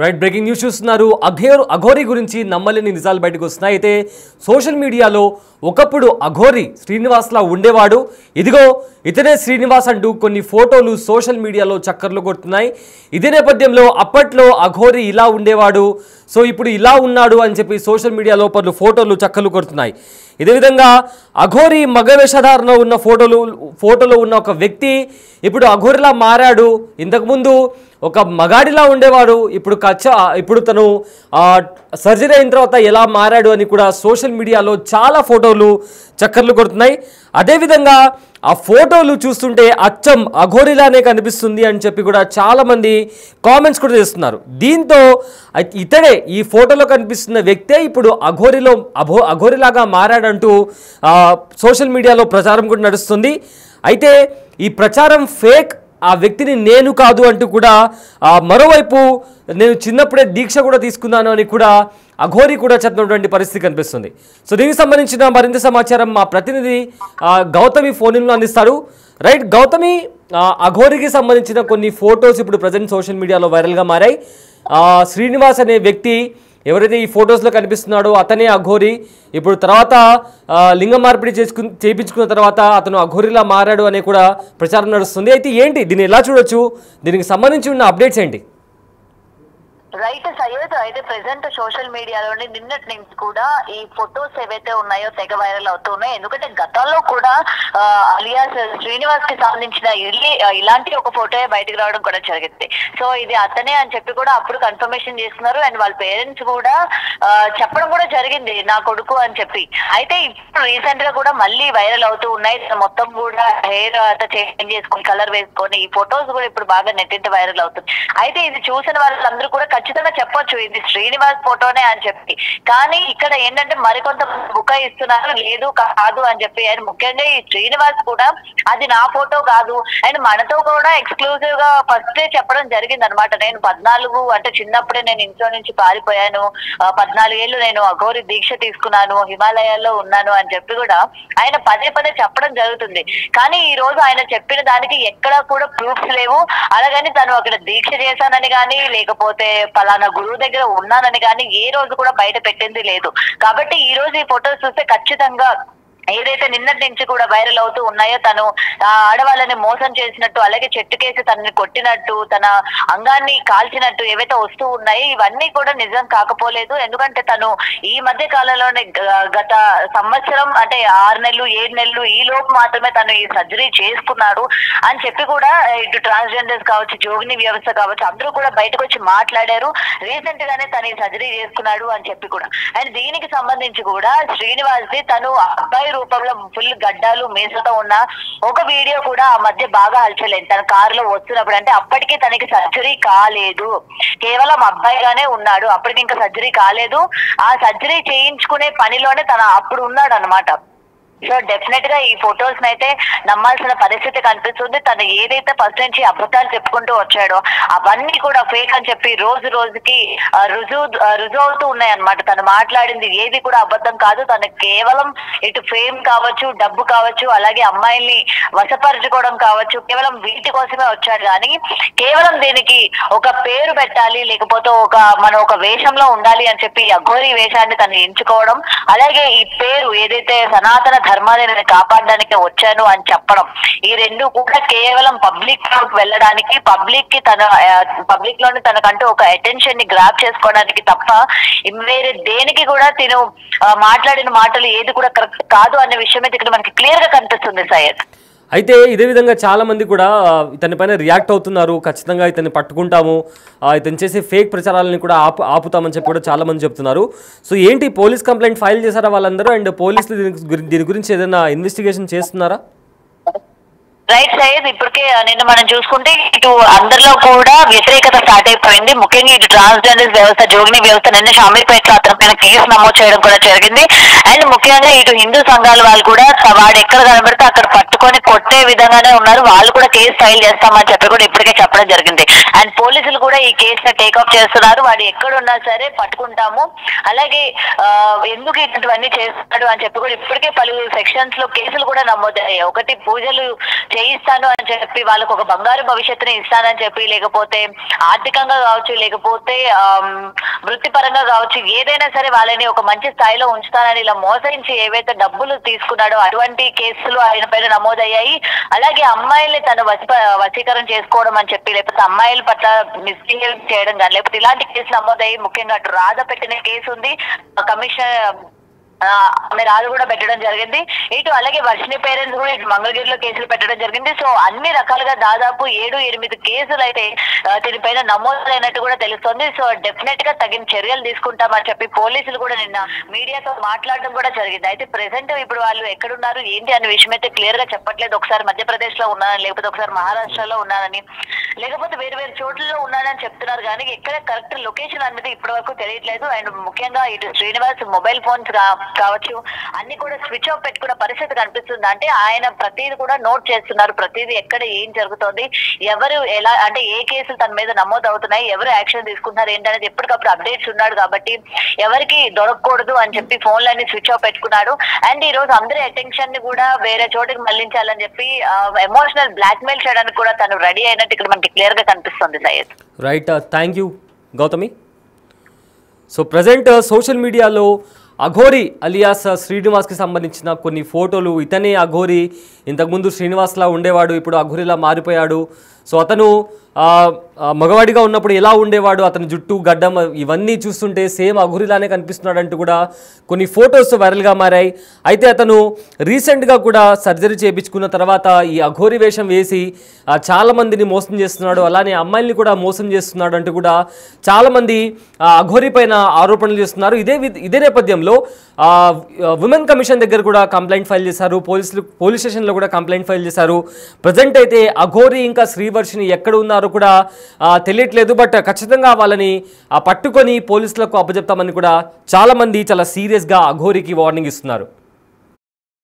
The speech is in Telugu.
రైట్ బ్రేకింగ్ న్యూస్ చూస్తున్నారు. అఘోరి గురించి నమ్మలేని నిజాలు బయటకు వస్తున్నాయి. అయితే సోషల్ మీడియాలో ఒకప్పుడు అఘోరి శ్రీనివాస్లా ఉండేవాడు, ఇదిగో ఇతనే శ్రీనివాస్ అంటూ కొన్ని ఫోటోలు సోషల్ మీడియాలో చక్కర్లు కొడుతున్నాయి. ఇదే నేపథ్యంలో అప్పట్లో అఘోరి ఇలా ఉండేవాడు, సో ఇప్పుడు ఇలా ఉన్నాడు అని చెప్పి సోషల్ మీడియాలో పలు ఫోటోలు చక్కర్లు కొడుతున్నాయి. ఇదే విధంగా అఘోరి మగ వేషధారణలో ఉన్న ఫోటోలో ఉన్న ఒక వ్యక్తి ఇప్పుడు అఘోరిలా మారాడు. ఇంతకుముందు ఒక మగాడిలా ఉండేవాడు, ఇప్పుడు తను సర్జరీ అయిన తర్వాత ఎలా మారాడు అని కూడా సోషల్ మీడియాలో చాలా ఫోటోలు చక్కర్లు కొడుతున్నాయి. అదేవిధంగా ఆ ఫోటోలు చూస్తుంటే అచ్చం అఘోరిలానే కనిపిస్తుంది అని చెప్పి కూడా చాలామంది కామెంట్స్ కూడా చేస్తున్నారు. దీంతో ఇతడే ఈ ఫోటోలో కనిపిస్తున్న వ్యక్తే ఇప్పుడు అఘోరిలాగా మారాడంటూ సోషల్ మీడియాలో ప్రచారం కూడా నడుస్తుంది. అయితే ఈ ప్రచారం ఫేక్, ఆ వ్యక్తిని నేను కాదు అంటూ కూడా మరోవైపు నేను చిన్నప్పుడే దీక్ష కూడా తీసుకున్నాను అని కూడా అఘోరి కూడా చెప్పినటువంటి పరిస్థితి కనిపిస్తుంది. సో దీనికి సంబంధించిన మరింత సమాచారం మా ప్రతినిధి గౌతమి ఫోన్లో అందిస్తారు. రైట్ గౌతమి, అఘోరికి సంబంధించిన కొన్ని ఫొటోస్ ఇప్పుడు ప్రజెంట్ సోషల్ మీడియాలో వైరల్గా మారాయి. శ్రీనివాస్ అనే వ్యక్తి ఎవరైతే ఈ ఫొటోస్లో కనిపిస్తున్నాడో అతనే అఘోరి. ఇప్పుడు తర్వాత లింగ మార్పిడి చేయించుకున్న తర్వాత అతను అఘోరిలా మారాడు అనే కూడా ప్రచారం నడుస్తుంది. అయితే ఏంటి దీన్ని ఎలా చూడొచ్చు, దీనికి సంబంధించి ఉన్న అప్డేట్స్ ఏంటి? రైట్ సయ్యద్, అయితే ప్రెసెంట్ సోషల్ మీడియాలోని నిన్నటి నుంచి కూడా ఈ ఫొటోస్ ఏవైతే ఉన్నాయో తెగ వైరల్ అవుతున్నాయి. ఎందుకంటే గతంలో కూడా అలియాస్ శ్రీనివాస్ కి సంబంధించిన ఇలాంటి ఒక ఫోటో బయటకు రావడం కూడా జరిగింది. సో ఇది అతనే అని చెప్పి కూడా అప్పుడు కన్ఫర్మేషన్ చేస్తున్నారు. అండ్ వాళ్ళ పేరెంట్స్ కూడా చెప్పడం కూడా జరిగింది నా కొడుకు అని చెప్పి. అయితే ఇప్పుడు రీసెంట్ గా కూడా మళ్ళీ వైరల్ అవుతూ ఉన్నాయి. మొత్తం కూడా హెయిర్ అంతా చేంజ్ చేసుకొని కలర్ వేసుకొని ఈ ఫొటోస్ కూడా ఇప్పుడు బాగా నెట్టింట వైరల్ అవుతుంది. అయితే ఇది చూసిన వాళ్ళందరూ కూడా ఖచ్చితంగా చెప్పొచ్చు ఇది శ్రీనివాస్ ఫోటోనే అని చెప్పి. కానీ ఇక్కడ ఏంటంటే మరికొంత బుకాయిస్తున్నారు, లేదు కాదు అని చెప్పి. అండ్ ముఖ్యంగా ఈ శ్రీనివాస్ కూడా అది నా ఫోటో కాదు, అండ్ మనతో కూడా ఎక్స్క్లూజివ్ గా ఫస్టే చెప్పడం జరిగింది అనమాట. నేను 14 అంటే చిన్నప్పుడే నేను ఇంట్లో నుంచి పారిపోయాను, 14 ఏళ్ళు నేను అఘోరి దీక్ష తీసుకున్నాను, హిమాలయాల్లో ఉన్నాను అని చెప్పి కూడా ఆయన పదే చెప్పడం జరుగుతుంది. కానీ ఈ రోజు ఆయన చెప్పిన దానికి ఎక్కడా కూడా ప్రూఫ్స్ లేవు. అలాగని తను అక్కడ దీక్ష చేశానని కానీ లేకపోతే పలానా గురువు దగ్గర ఉన్నానని కానీ ఏ రోజు కూడా బయట పెట్టింది లేదు. కాబట్టి ఈ రోజు ఈ ఫొటోస్ చూస్తే ఖచ్చితంగా ఏదైతే నిన్నటి నుంచి కూడా వైరల్ అవుతూ ఉన్నాయో తను ఆడవాళ్ళని మోసం చేసినట్టు, అలాగే చెట్టుకేసి తనని కొట్టినట్టు, తన అంగాన్ని కాల్చినట్టు ఏవైతే వస్తూ ఉన్నాయో ఇవన్నీ కూడా నిజం కాకపోలేదు. ఎందుకంటే తను ఈ మధ్య కాలంలోనే గత సంవత్సరం అంటే 6 నెలలు 7 నెలలు ఈ లోపు మాత్రమే తను ఈ సర్జరీ చేసుకున్నాడు అని చెప్పి కూడా ఇటు ట్రాన్స్జెండర్స్ కావచ్చు, జోగిని వ్యవస్థ కావచ్చు, అందరూ కూడా బయటకు వచ్చి మాట్లాడారు. రీసెంట్ గానే తను ఈ సర్జరీ చేసుకున్నాడు అని చెప్పి కూడా. అండ్ దీనికి సంబంధించి కూడా శ్రీనివాస్ ది తను అబ్బాయి రూపంలో ఫుల్ గడ్డాలు మీసతో ఉన్న ఒక వీడియో కూడా ఆ మధ్య బాగా హల్చలేదు. తన కారులో వస్తున్నప్పుడు, అంటే అప్పటికే తనకి సర్జరీ కాలేదు, కేవలం అబ్బాయిగానే ఉన్నాడు, అప్పటికి ఇంకా సర్జరీ కాలేదు. ఆ సర్జరీ చేయించుకునే పనిలోనే తన అప్పుడు ఉన్నాడు అనమాట. సో డెఫినెట్ గా ఈ ఫొటోస్ అయితే నమ్మాల్సిన పరిస్థితి కనిపిస్తుంది. తను ఏదైతే ఫస్ట్ నుంచి అబద్ధాలు చెప్పుకుంటూ వచ్చాడో అవన్నీ కూడా ఫేక్ అని చెప్పి రోజు రోజుకి రుజువు అవుతూ ఉన్నాయి అనమాట. తను మాట్లాడింది ఏది కూడా అబద్ధం కాదు. తను కేవలం ఇటు ఫేమ్ కావచ్చు, డబ్బు కావచ్చు, అలాగే అమ్మాయిల్ని వశపరచుకోవడం కావచ్చు, కేవలం వీటి కోసమే వచ్చాడు. కానీ కేవలం దీనికి ఒక పేరు పెట్టాలి, లేకపోతే మనం ఒక వేషంలో ఉండాలి అని చెప్పి అఘోరి వేషాన్ని తను ఎంచుకోవడం, అలాగే ఈ పేరు ఏదైతే సనాతన ధర్మాన్ని నేను కాపాడడానికి వచ్చాను అని చెప్పడం, ఈ రెండు కూడా కేవలం పబ్లిక్ లోకి వెళ్ళడానికి, పబ్లిక్ లోని తనకంటూ ఒక అటెన్షన్ ని గ్రాప్ చేసుకోవడానికి తప్ప వేరే దేనికి కూడా తిను మాట్లాడిన మాటలు ఏది కూడా కరెక్ట్ కాదు అనే విషయం అయితే ఇక్కడ మనకి క్లియర్ గా కనిపిస్తుంది సయ్యద్. అయితే ఇదే విధంగా చాలామంది కూడా ఇతని పైన రియాక్ట్ అవుతున్నారు. ఖచ్చితంగా ఇతన్ని పట్టుకుంటాము, ఇతను చేసే ఫేక్ ప్రచారాలని కూడా ఆపుతామని చెప్పి కూడా చాలామంది చెప్తున్నారు. సో ఏంటి, పోలీస్ కంప్లైంట్ ఫైల్ చేశారా వాళ్ళందరూ? అండ్ పోలీసులు దీని గురించి ఏదైనా ఇన్వెస్టిగేషన్ చేస్తున్నారా? రైట్ సయ్యద్, ఇప్పటికే నిన్న మనం చూసుకుంటే ఇటు అందరిలో కూడా వ్యతిరేకత స్టార్ట్ అయిపోయింది. ముఖ్యంగా ఇటు ట్రాన్స్జెండర్స్ వ్యవస్థ, జోగిని వ్యవస్థ నిన్న షామీర్పేటలో అతని పైన కేసు నమోదు చేయడం కూడా జరిగింది. అండ్ ముఖ్యంగా ఇటు హిందూ సంఘాల వాళ్ళు కూడా వాడు ఎక్కడ కనబడితే అక్కడ పట్టుకొని కొట్టే విధంగానే ఉన్నారు. వాళ్ళు కూడా కేసు ఫైల్ చేస్తామని చెప్పి కూడా ఇప్పటికే చెప్పడం జరిగింది. అండ్ పోలీసులు కూడా ఈ కేసుని టేకప్ చేస్తున్నారు. వాడు ఎక్కడున్నా సరే పట్టుకుంటాము, అలాగే ఎందుకు ఇటువంటివన్నీ చేస్తున్నాడు అని చెప్పి కూడా ఇప్పటికే పలు సెక్షన్స్ లో కేసులు కూడా నమోదయ్యాయి. ఒకటి పూజలు చేయిస్తాను అని చెప్పి, వాళ్ళకు ఒక బంగారు భవిష్యత్తుని ఇస్తానని చెప్పి, లేకపోతే ఆర్థికంగా కావచ్చు, లేకపోతే వృత్తిపరంగా కావచ్చు, ఏదైనా సరే వాళ్ళని ఒక మంచి స్థాయిలో ఉంచుతానని ఇలా మోసరించి ఏవైతే డబ్బులు తీసుకున్నాడో అటువంటి కేసులు ఆయన పైన నమోదయ్యాయి. అలాగే అమ్మాయిల్ని తను వశీకరణ చేసుకోవడం అని చెప్పి, లేకపోతే అమ్మాయిల పట్ల మిస్బిహేవ్ చేయడం కానీ, లేకపోతే ఇలాంటి కేసులు నమోదయ్యి. ముఖ్యంగా అటు రాధ పెట్టిన కేసు ఉంది, కమిషన్ ఆమె రాజు కూడా పెట్టడం జరిగింది. ఇటు అలాగే వర్షిని పేరెంట్స్ కూడా ఇటు మంగళగిరిలో కేసులు పెట్టడం జరిగింది. సో అన్ని రకాలుగా దాదాపు 7-8 కేసులు అయితే దీనిపైన నమోదైనట్టు కూడా తెలుస్తుంది. సో డెఫినెట్ గా తగిన చర్యలు తీసుకుంటామని చెప్పి పోలీసులు కూడా నిన్న మీడియాతో మాట్లాడడం కూడా జరిగింది. అయితే ప్రెసెంట్ ఇప్పుడు వాళ్ళు ఎక్కడున్నారు ఏంటి అనే విషయం అయితే క్లియర్ గా చెప్పట్లేదు. ఒకసారి మధ్యప్రదేశ్ లో ఉన్నానని, లేకపోతే ఒకసారి మహారాష్ట్రలో ఉన్నానని, లేకపోతే వేరు వేరు చోట్లలో ఉన్నానని చెప్తున్నారు. కానీ ఎక్కడ కరెక్ట్ లొకేషన్ అనేది ఇప్పటి వరకు తెలియట్లేదు. అండ్ ముఖ్యంగా ఇటు శ్రీనివాస్ మొబైల్ ఫోన్స్ కావచ్చు అన్ని కూడా స్విచ్ ఆఫ్ పెట్టుకున్న పరిస్థితి కనిపిస్తుంది. అంటే ఆయన ప్రతిదీ కూడా నోట్ చేస్తున్నారు, ప్రతిదీ ఎక్కడ ఏం జరుగుతోంది, ఎవరు ఎలా, అంటే ఏ కేసులు తన మీద నమోదు అవుతున్నాయి, ఎవరు యాక్షన్ తీసుకుంటున్నారు ఏంటనేది ఎప్పటికప్పుడు అప్డేట్స్ ఉన్నాడు. కాబట్టి ఎవరికి దొరకకూడదు అని చెప్పి ఫోన్లన్నీ స్విచ్ ఆఫ్ పెట్టుకున్నాడు. అండ్ ఈ రోజు అందరి అటెన్షన్ ని కూడా వేరే చోటికి మళ్లించాలని చెప్పి ఎమోషనల్ బ్లాక్ మెయిల్ చేయడానికి కూడా తను రెడీ అయినట్టు ఇక్కడ మనకి క్లియర్ గా కనిపిస్తుంది. Syed, right, thank you Gautami. So present social మీడియాలో అఘోరి అలియాస్ శ్రీనివాస్కి సంబంధించిన కొన్ని ఫోటోలు, ఇతనే అఘోరి, ఇంతకుముందు శ్రీనివాస్లా ఉండేవాడు, ఇప్పుడు అఘోరిలా మారిపోయాడు. సో అతను మగవాడిగా ఉన్నప్పుడు ఎలా ఉండేవాడు, అతని జుట్టు గడ్డం ఇవన్నీ చూస్తుంటే సేమ్ అఘోరిలానే కనిపిస్తున్నాడు అంటూ కూడా కొన్ని ఫొటోస్ వైరల్గా మారాయి. అయితే అతను రీసెంట్గా కూడా సర్జరీ చేయించుకున్న తర్వాత ఈ అఘోరి వేషం వేసి చాలామందిని మోసం చేస్తున్నాడు, అలానే అమ్మాయిల్ని కూడా మోసం చేస్తున్నాడు అంటూ కూడా చాలామంది అఘోరి పైన ఆరోపణలు చేస్తున్నారు. ఇదే నేపథ్యంలో ఉమెన్ కమిషన్ దగ్గర కూడా కంప్లైంట్ ఫైల్ చేశారు, పోలీస్ స్టేషన్లో కూడా కంప్లైంట్ ఫైల్ చేశారు. ప్రజెంట్ అయితే అఘోరి ఇంకా శ్రీవర్షిని ఎక్కడ ఉన్నారో కూడా తెలియట్లేదు. బట్ ఖచ్చితంగా వాళ్ళని పట్టుకొని పోలీసులకు అప్పచెప్తామని కూడా చాలామంది చాలా సీరియస్గా అఘోరికి వార్నింగ్ ఇస్తున్నారు.